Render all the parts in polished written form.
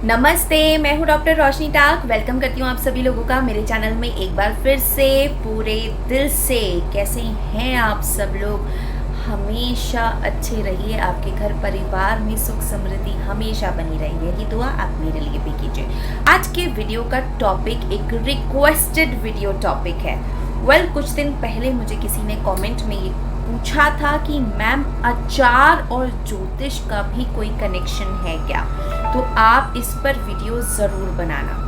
नमस्ते, मैं हूँ डॉक्टर रोशनी टाक। वेलकम करती हूँ आप सभी लोगों का मेरे चैनल में एक बार फिर से पूरे दिल से। कैसे हैं आप सब लोग? हमेशा अच्छे रहिए, आपके घर परिवार में सुख समृद्धि हमेशा बनी रही। यही दुआ आप मेरे लिए भी कीजिए। आज के वीडियो का टॉपिक एक रिक्वेस्टेड वीडियो टॉपिक है। कुछ दिन पहले मुझे किसी ने कमेंट में ये पूछा था कि मैम अचार और ज्योतिष का भी कोई कनेक्शन है क्या, तो आप इस पर वीडियो ज़रूर बनाना।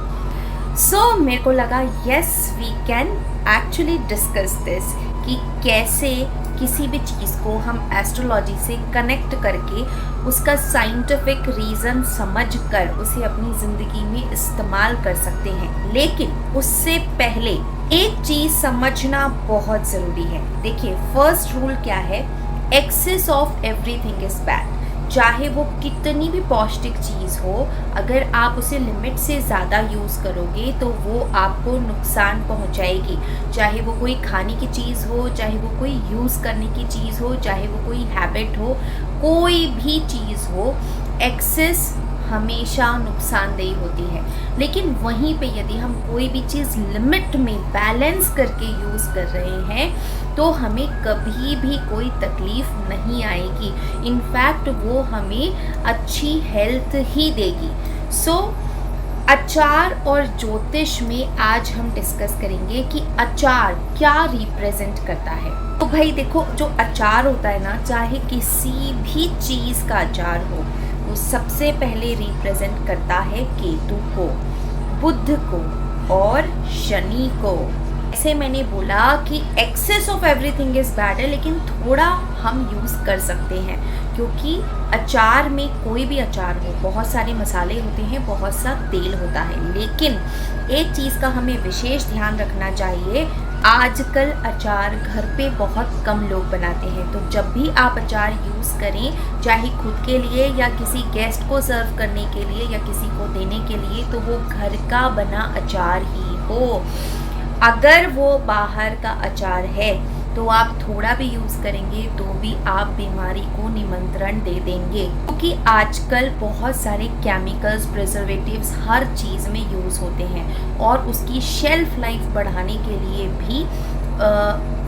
मेरे को लगा yes we can actually discuss this कि कैसे किसी भी चीज़ को हम एस्ट्रोलॉजी से कनेक्ट करके उसका साइंटिफिक रीज़न समझकर उसे अपनी ज़िंदगी में इस्तेमाल कर सकते हैं। लेकिन उससे पहले एक चीज़ समझना बहुत ज़रूरी है। देखिए, फर्स्ट रूल क्या है? Excess of everything is bad. चाहे वो कितनी भी पौष्टिक चीज़ हो, अगर आप उसे लिमिट से ज़्यादा यूज़ करोगे तो वो आपको नुकसान पहुंचाएगी। चाहे वो कोई खाने की चीज़ हो, चाहे वो कोई यूज़ करने की चीज़ हो, चाहे वो कोई हैबिट हो, कोई भी चीज़ हो, एक्सेस हमेशा नुकसानदेही होती है। लेकिन वहीं पे यदि हम कोई भी चीज़ लिमिट में बैलेंस करके यूज़ कर रहे हैं तो हमें कभी भी कोई तकलीफ़ नहीं आएगी। इनफैक्ट वो हमें अच्छी हेल्थ ही देगी। अचार और ज्योतिष में आज हम डिस्कस करेंगे कि अचार क्या रिप्रेजेंट करता है। तो भाई देखो, जो अचार होता है ना, चाहे किसी भी चीज़ का अचार हो, वो सबसे पहले रिप्रेजेंट करता है केतु को, बुध को और शनि को। ऐसे मैंने बोला कि excess of everything is bad है, लेकिन थोड़ा हम यूज़ कर सकते हैं, क्योंकि अचार में कोई भी अचार हो, बहुत सारे मसाले होते हैं, बहुत सा तेल होता है। लेकिन एक चीज़ का हमें विशेष ध्यान रखना चाहिए। आजकल अचार घर पे बहुत कम लोग बनाते हैं, तो जब भी आप अचार यूज़ करें, चाहे खुद के लिए या किसी गेस्ट को सर्व करने के लिए या किसी को देने के लिए, तो वो घर का बना अचार ही हो। अगर वो बाहर का अचार है तो आप थोड़ा भी यूज़ करेंगे तो भी आप बीमारी को निमंत्रण दे देंगे, क्योंकि आजकल बहुत सारे केमिकल्स, प्रिजर्वेटिव्स हर चीज़ में यूज़ होते हैं और उसकी शेल्फ लाइफ बढ़ाने के लिए भी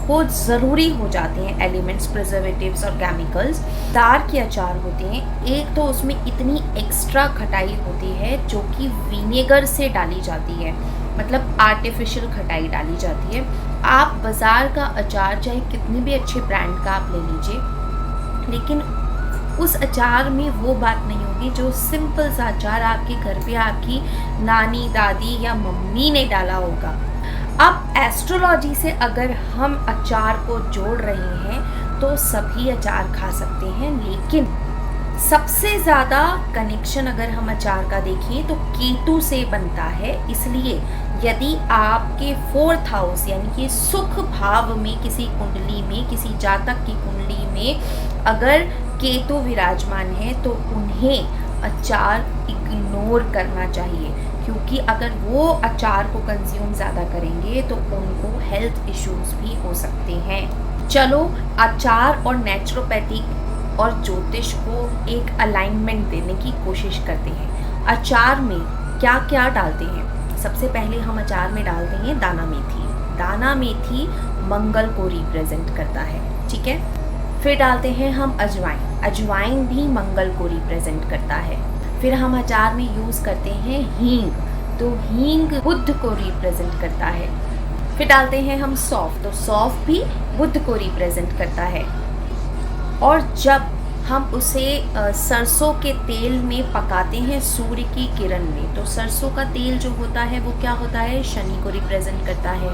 वो ज़रूरी हो जाते हैं एलिमेंट्स, प्रिजर्वेटिव्स और केमिकल्स। दार के अचार होते हैं, एक तो उसमें इतनी एक्स्ट्रा खटाई होती है जो कि विनेगर से डाली जाती है, मतलब आर्टिफिशियल खटाई डाली जाती है। आप बाज़ार का अचार चाहे कितनी भी अच्छे ब्रांड का आप ले लीजिए, लेकिन उस अचार में वो बात नहीं होगी जो सिंपल सा अचार आपके घर पे आपकी नानी, दादी या मम्मी ने डाला होगा। अब एस्ट्रोलॉजी से अगर हम अचार को जोड़ रहे हैं तो सभी अचार खा सकते हैं, लेकिन सबसे ज़्यादा कनेक्शन अगर हम अचार का देखें तो केतु से बनता है। इसलिए यदि आपके 4th हाउस यानी कि सुख भाव में किसी कुंडली में, किसी जातक की कुंडली में अगर केतु विराजमान है तो उन्हें अचार इग्नोर करना चाहिए, क्योंकि अगर वो अचार को कंज्यूम ज़्यादा करेंगे तो उनको हेल्थ इश्यूज भी हो सकते हैं। चलो, अचार और नेचुरोपैथिक और ज्योतिष को एक अलाइनमेंट देने की कोशिश करते हैं। अचार में क्या क्या डालते हैं? सबसे पहले हम अचार में डालते हैं दाना मेथी। दाना मेथी मंगल को रिप्रेजेंट करता है, ठीक है। फिर डालते हैं हम अजवाइन। अजवाइन भी मंगल को रिप्रेजेंट करता है। फिर हम अचार में यूज़ करते हैं हींग, तो हींग बुध को रिप्रेजेंट करता है। फिर डालते हैं हम सौंफ, तो सौंफ भी बुध को रिप्रेजेंट करता है। और जब हम उसे सरसों के तेल में पकाते हैं सूर्य की किरण में, तो सरसों का तेल जो होता है वो क्या होता है? शनि को रिप्रेजेंट करता है।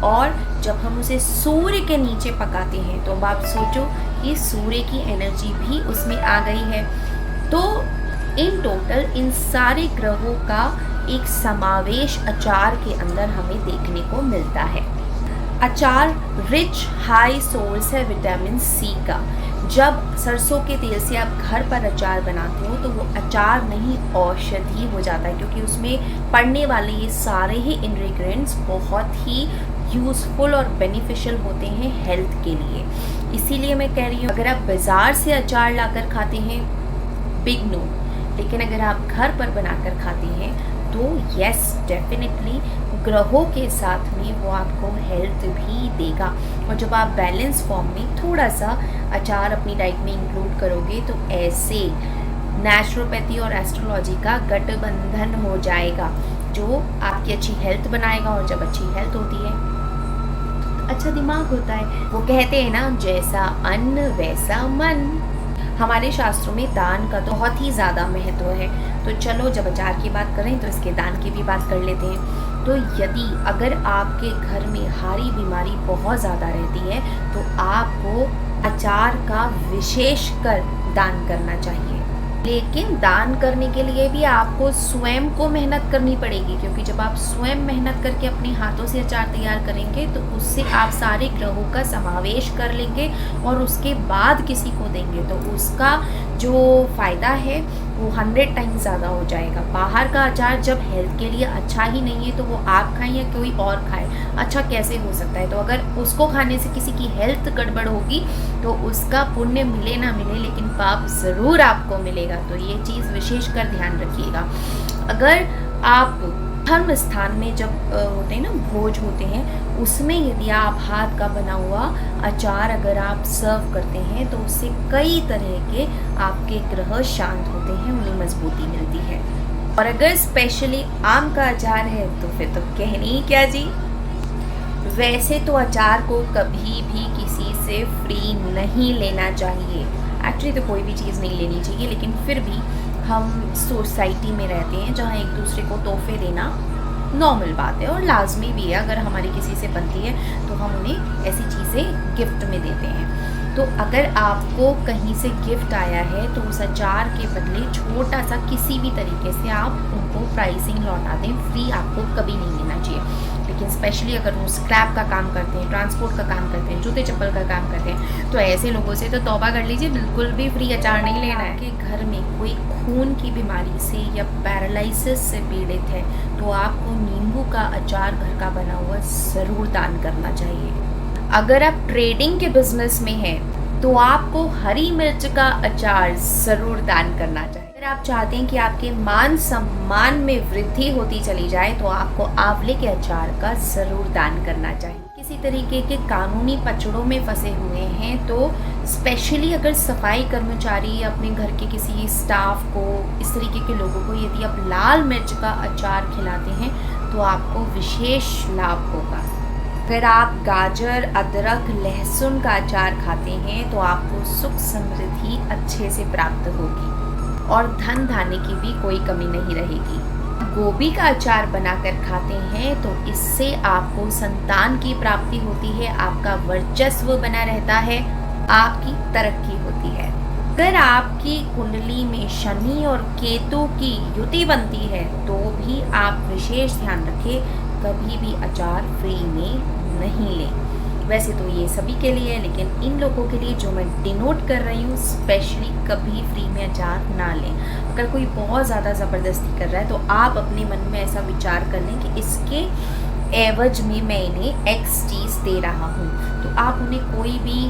और जब हम उसे सूर्य के नीचे पकाते हैं तो अब आप सोचो कि सूर्य की एनर्जी भी उसमें आ गई है। तो इन टोटल इन सारे ग्रहों का एक समावेश अचार के अंदर हमें देखने को मिलता है। अचार रिच हाई सोर्स है विटामिन सी का। जब सरसों के तेल से आप घर पर अचार बनाते हो तो वो अचार नहीं औषधि हो जाता है, क्योंकि उसमें पड़ने वाले ये सारे ही इंग्रेडिएंट्स बहुत ही यूज़फुल और बेनिफिशियल होते हैं हेल्थ के लिए। इसीलिए मैं कह रही हूँ, अगर आप बाज़ार से अचार लाकर खाते हैं, बिग नो। लेकिन अगर आप घर पर बनाकर खाते हैं तो यस डेफिनेटली ग्रहों के साथ में वो आपको हेल्थ भी देगा। और जब आप बैलेंस फॉर्म में थोड़ा सा अचार अपनी डाइट में इंक्लूड करोगे तो ऐसे नेचुरोपैथी और एस्ट्रोलॉजी का गठबंधन हो जाएगा जो आपकी अच्छी हेल्थ बनाएगा। और जब अच्छी हेल्थ होती है अच्छा दिमाग होता है। वो कहते हैं ना, जैसा अन्न वैसा मन। हमारे शास्त्रों में दान का तो बहुत ही ज़्यादा महत्व है। तो चलो जब अचार की बात करें तो इसके दान की भी बात कर लेते हैं। तो यदि अगर आपके घर में हारी बीमारी बहुत ज़्यादा रहती है तो आपको अचार का विशेष कर दान करना चाहिए। लेकिन दान करने के लिए भी आपको स्वयं को मेहनत करनी पड़ेगी, क्योंकि जब आप स्वयं मेहनत करके अपने हाथों से अचार तैयार करेंगे तो उससे आप सारे ग्रहों का समावेश कर लेंगे और उसके बाद किसी को देंगे तो उसका जो फ़ायदा है वो 100 टाइम्स ज़्यादा हो जाएगा। बाहर का अचार जब हेल्थ के लिए अच्छा ही नहीं है तो वो आप खाएं या कोई और खाए, अच्छा कैसे हो सकता है। तो अगर उसको खाने से किसी की हेल्थ गड़बड़ होगी तो उसका पुण्य मिले ना मिले लेकिन पाप ज़रूर आपको मिलेगा। तो ये चीज़ विशेष कर ध्यान रखिएगा। अगर आप धर्म स्थान में जब होते हैं ना भोज होते हैं, उसमें यदि आप हाथ का बना हुआ अचार अगर आप सर्व करते हैं तो उससे कई तरह के आपके ग्रह शांत होते हैं, उन्हें मजबूती मिलती है। और अगर स्पेशली आम का अचार है तो फिर तो कहनी ही क्या जी। वैसे तो अचार को कभी भी किसी से फ्री नहीं लेना चाहिए। एक्चुअली तो कोई भी चीज़ नहीं लेनी चाहिए, लेकिन फिर भी हम सोसाइटी में रहते हैं जहाँ एक दूसरे को तोहफे देना नॉर्मल बात है और लाजमी भी है। अगर हमारी किसी से बनती है तो हम उन्हें ऐसी चीज़ें गिफ्ट में देते हैं। तो अगर आपको कहीं से गिफ्ट आया है तो उस अचार के बदले छोटा सा किसी भी तरीके से आप उनको प्राइसिंग लौटा दें। फ्री आपको कभी नहीं लेना चाहिए। लेकिन स्पेशली अगर वो स्क्रैप का काम करते हैं, ट्रांसपोर्ट का काम करते हैं, जूते चप्पल का काम करते हैं, तो ऐसे लोगों से तो तौबा कर लीजिए, बिल्कुल भी फ्री अचार नहीं लेना है। कि घर में कोई खून की बीमारी से या पैरालिसिस से पीड़ित है तो आपको नींबू का अचार घर का बना हुआ ज़रूर दान करना चाहिए। अगर आप ट्रेडिंग के बिजनेस में हैं तो आपको हरी मिर्च का अचार ज़रूर दान करना चाहिए। अगर आप चाहते हैं कि आपके मान सम्मान में वृद्धि होती चली जाए तो आपको आंवले के अचार का ज़रूर दान करना चाहिए। किसी तरीके के कानूनी पचड़ों में फंसे हुए हैं तो स्पेशली अगर सफाई कर्मचारी अपने घर के किसी स्टाफ को, इस तरीके के लोगों को यदि आप लाल मिर्च का अचार खिलाते हैं तो आपको विशेष लाभ होगा। अगर आप गाजर, अदरक, लहसुन का अचार खाते हैं तो आपको सुख समृद्धि अच्छे से प्राप्त होगी और धन धान्य की भी कोई कमी नहीं रहेगी। गोभी का अचार बनाकर खाते हैं तो इससे आपको संतान की प्राप्ति होती है, आपका वर्चस्व बना रहता है, आपकी तरक्की होती है। अगर आपकी कुंडली में शनि और केतु की युति बनती है तो भी आप विशेष ध्यान रखें, कभी भी अचार फ्री में नहीं लें। वैसे तो ये सभी के लिए है, लेकिन इन लोगों के लिए जो मैं डिनोट कर रही हूँ स्पेशली कभी फ्री में अचार ना लें। अगर कोई बहुत ज़्यादा ज़बरदस्ती कर रहा है तो आप अपने मन में ऐसा विचार कर लें कि इसके एवज में मैं इन्हें एक्स चीज़ दे रहा हूँ। तो आप उन्हें कोई भी,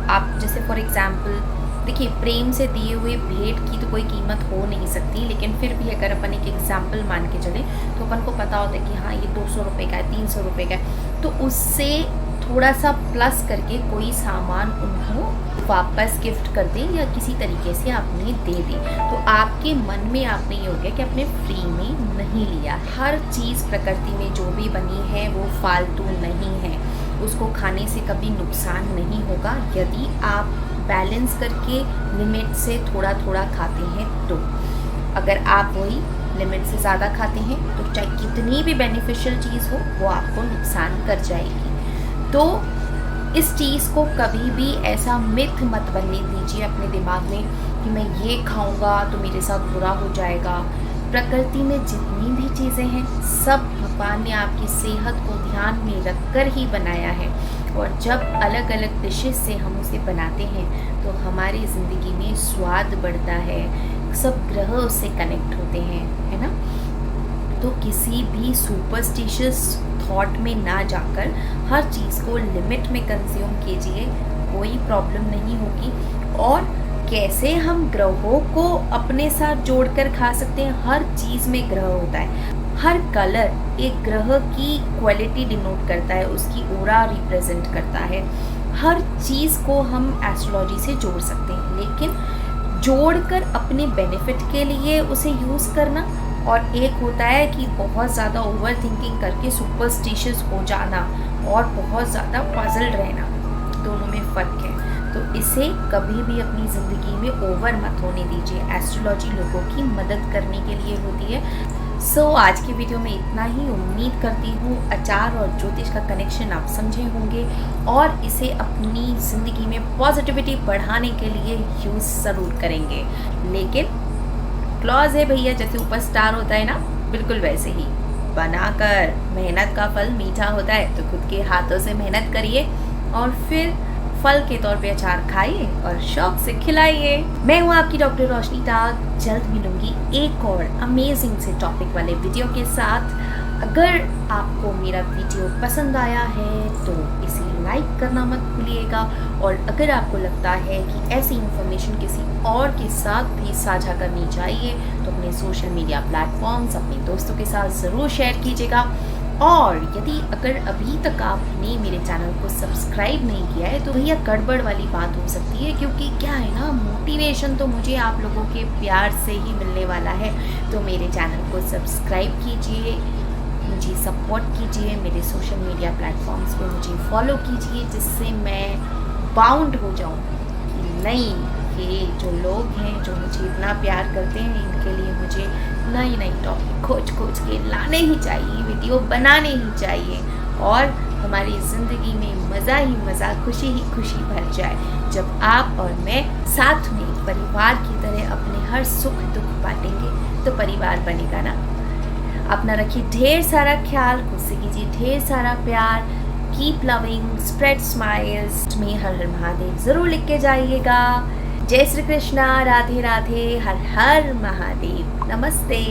आप जैसे फॉर एग्ज़ाम्पल देखिए, प्रेम से दिए हुए भेंट की तो कोई कीमत हो नहीं सकती, लेकिन फिर भी अगर अपन एक एग्जाम्पल मान के चलें तो अपन को पता होता है कि हाँ ये 200 रुपये का है, 300 रुपये का है, तो उससे थोड़ा सा प्लस करके कोई सामान उनको वापस गिफ्ट कर दें या किसी तरीके से आपने दे दें। तो आपके मन में आपने ये हो गया कि आपने फ्री में नहीं लिया। हर चीज़ प्रकृति में जो भी बनी है वो फालतू नहीं है, उसको खाने से कभी नुकसान नहीं होगा यदि आप बैलेंस करके लिमिट से थोड़ा थोड़ा खाते हैं। तो अगर आप वही लिमिट से ज़्यादा खाते हैं तो चाहे कितनी भी बेनिफिशियल चीज़ हो वो आपको नुकसान कर जाएगी। तो इस चीज़ को कभी भी ऐसा मिथ मत बनने दीजिए अपने दिमाग में कि मैं ये खाऊंगा तो मेरे साथ बुरा हो जाएगा। प्रकृति में जितनी भी चीज़ें हैं सब भगवान ने आपकी सेहत को ध्यान में रखकर ही बनाया है, और जब अलग अलग डिशेस से हम उसे बनाते हैं तो हमारी ज़िंदगी में स्वाद बढ़ता है, सब ग्रह उससे कनेक्ट होते हैं, है ना। तो किसी भी सुपरस्टिशियस थॉट में ना जाकर हर चीज़ को लिमिट में कंज्यूम कीजिए, कोई प्रॉब्लम नहीं होगी। और कैसे हम ग्रहों को अपने साथ जोड़कर खा सकते हैं। हर चीज़ में ग्रह होता है, हर कलर एक ग्रह की क्वालिटी डिनोट करता है, उसकी ऑरा रिप्रेजेंट करता है। हर चीज़ को हम एस्ट्रोलॉजी से जोड़ सकते हैं, लेकिन जोड़कर अपने बेनिफिट के लिए उसे यूज़ करना, और एक होता है कि बहुत ज़्यादा ओवर थिंकिंग करके सुपरस्टिशियस हो जाना और बहुत ज़्यादा पजल रहना, दोनों में फ़र्क है। तो इसे कभी भी अपनी ज़िंदगी में ओवर मत होने दीजिए। एस्ट्रोलॉजी लोगों की मदद करने के लिए होती है। आज की वीडियो में इतना ही। उम्मीद करती हूँ आचार और ज्योतिष का कनेक्शन आप समझे होंगे और इसे अपनी ज़िंदगी में पॉजिटिविटी बढ़ाने के लिए यूज़ ज़रूर करेंगे। लेकिन क्लॉज है भैया, जैसे ऊपर स्टार होता है ना, बिल्कुल वैसे ही बनाकर मेहनत का फल मीठा होता है। तो खुद के हाथों से मेहनत करिए और फिर फल के तौर पे अचार खाइए और शौक से खिलाइए। मैं हूँ आपकी डॉक्टर रोशनी टाग। जल्द मिलूंगी एक और अमेजिंग से टॉपिक वाले वीडियो के साथ। अगर आपको मेरा वीडियो पसंद आया है तो इसे लाइक करना मत भूलिएगा, और अगर आपको लगता है कि ऐसी इन्फॉर्मेशन किसी और के साथ भी साझा करनी चाहिए तो अपने सोशल मीडिया प्लेटफॉर्म्स अपने दोस्तों के साथ ज़रूर शेयर कीजिएगा। और यदि अगर अभी तक आपने मेरे चैनल को सब्सक्राइब नहीं किया है तो भैया गड़बड़ वाली बात हो सकती है, क्योंकि क्या है ना, मोटिवेशन तो मुझे आप लोगों के प्यार से ही मिलने वाला है। तो मेरे चैनल को सब्सक्राइब कीजिए, मुझे सपोर्ट कीजिए, मेरे सोशल मीडिया प्लेटफॉर्म्स पे मुझे फॉलो कीजिए, जिससे मैं बाउंड हो जाऊँ कि नहीं, ये जो लोग हैं जो मुझे इतना प्यार करते हैं, इनके लिए मुझे नई नई टॉपिक खोज के लाने ही चाहिए, वीडियो बनाने ही चाहिए, और हमारी ज़िंदगी में मज़ा ही मज़ा, खुशी ही खुशी भर जाए। जब आप और मैं साथ में परिवार की तरह अपने हर सुख दुख बांटेंगे तो परिवार बनेगा ना। अपना रखिए ढेर सारा ख्याल, खुद से कीजिए ढेर सारा प्यार। Keep loving, spread smiles. में हर हर महादेव ज़रूर लिख के जाइएगा। जय श्री कृष्णा, राधे राधे, हर हर महादेव, नमस्ते।